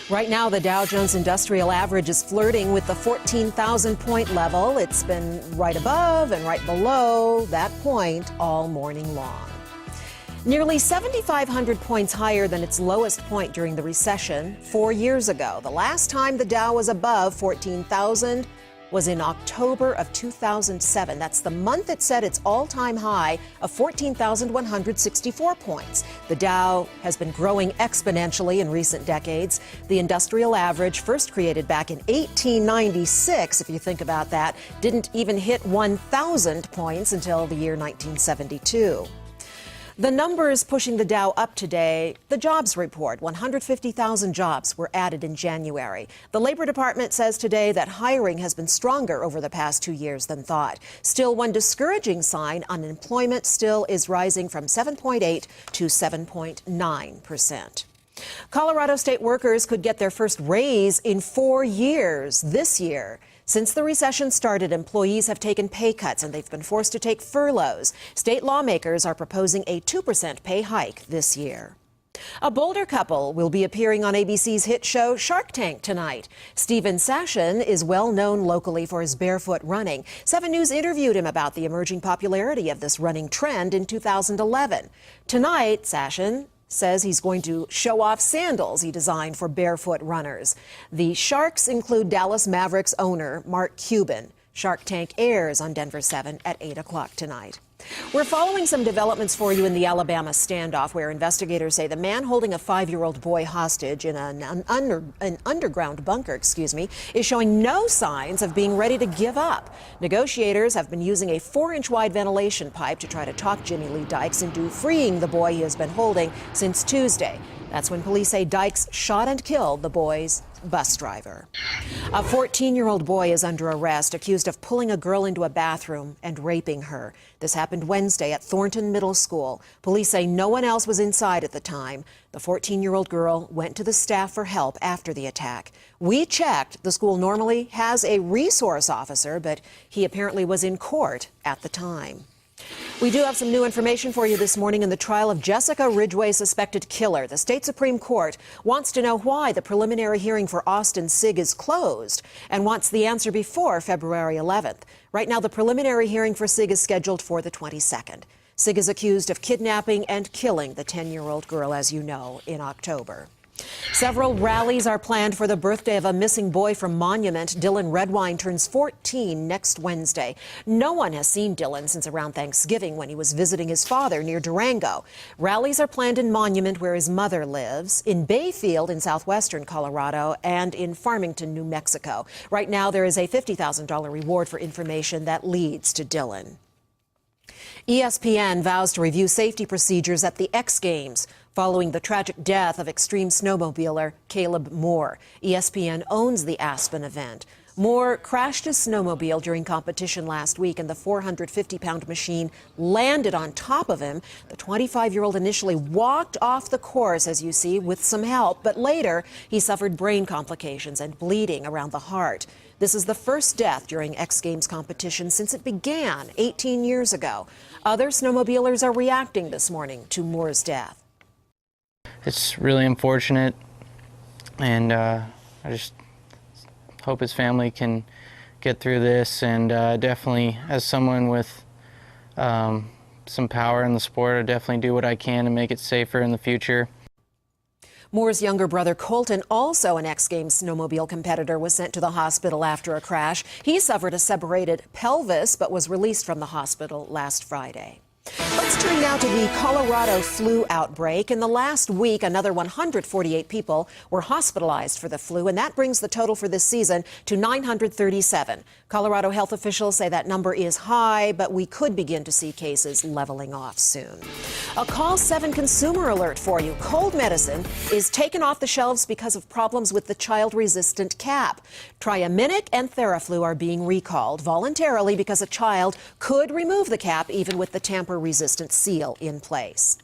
Right now, the Dow Jones Industrial Average is flirting with the 14,000-point level. It's been right above and right below that point all morning long. Nearly 7,500 points higher than its lowest point during the recession 4 years ago. The last time the Dow was above 14,000 was in October of 2007. That's the month it set its all-time high of 14,164 points. The Dow has been growing exponentially in recent decades. The industrial average, first created back in 1896, if you think about that, didn't even hit 1,000 points until the year 1972. The numbers pushing the Dow up today: the jobs report, 150,000 jobs were added in January. The Labor Department says today that hiring has been stronger over the past 2 years than thought. Still, one discouraging sign: unemployment still is rising from 7.8 to 7.9%. Colorado state workers could get their first raise in 4 years this year. Since the recession started, employees have taken pay cuts and they've been forced to take furloughs. State lawmakers are proposing a 2% pay hike this year. A Boulder couple will be appearing on ABC's hit show Shark Tank tonight. Stephen Sashen is well known locally for his barefoot running. 7 News interviewed him about the emerging popularity of this running trend in 2011. Tonight, Sashen says he's going to show off sandals he designed for barefoot runners. The Sharks include Dallas Mavericks owner Mark Cuban. Shark Tank airs on Denver 7 at 8 o'clock tonight. We're following some developments for you in the Alabama standoff, where investigators say the man holding a 5-year-old boy hostage in an underground bunker, is showing no signs of being ready to give up. Negotiators have been using a 4-inch wide ventilation pipe to try to talk Jimmy Lee Dykes into freeing the boy he has been holding since Tuesday. That's when police say Dykes shot and killed the boy's bus driver. A 14-year-old boy is under arrest, accused of pulling a girl into a bathroom and raping her. This happened Wednesday at Thornton Middle School. Police say no one else was inside at the time. The 14-year-old girl went to the staff for help after the attack. We checked. The school normally has a resource officer, but he apparently was in court at the time. We do have some new information for you this morning in the trial of Jessica Ridgway's suspected killer. The state Supreme Court wants to know why the preliminary hearing for Austin Sigg is closed and wants the answer before February 11th. Right now, the preliminary hearing for Sigg is scheduled for the 22nd. Sigg is accused of kidnapping and killing the 10-year-old girl, as you know, in October. Several rallies are planned for the birthday of a missing boy from Monument. Dylan Redwine turns 14 next Wednesday. No one has seen Dylan since around Thanksgiving, when he was visiting his father near Durango. Rallies are planned in Monument, where his mother lives, in Bayfield in southwestern Colorado, and in Farmington, New Mexico. Right now, there is a $50,000 reward for information that leads to Dylan. ESPN vows to review safety procedures at the X Games following the tragic death of extreme snowmobiler Caleb Moore. ESPN owns the Aspen event. Moore crashed his snowmobile during competition last week, and the 450-pound machine landed on top of him. The 25-year-old initially walked off the course, as you see, with some help, but later he suffered brain complications and bleeding around the heart. This is the first death during X Games competition since it began 18 years ago. Other snowmobilers are reacting this morning to Moore's death. It's really unfortunate, and I just hope his family can get through this, and definitely, as someone with some power in the sport, I definitely do what I can to make it safer in the future. Moore's younger brother Colton, also an X Games snowmobile competitor, was sent to the hospital after a crash. He suffered a separated pelvis but was released from the hospital last Friday. Let's turn now to the Colorado flu outbreak. In the last week, another 148 people were hospitalized for the flu, and that brings the total for this season to 937. Colorado health officials say that number is high, but we could begin to see cases leveling off soon. A Call 7 consumer alert for you. Cold medicine is taken off the shelves because of problems with the child-resistant cap. Triaminic and Theraflu are being recalled voluntarily because a child could remove the cap even with the tamper-resistant seal in place.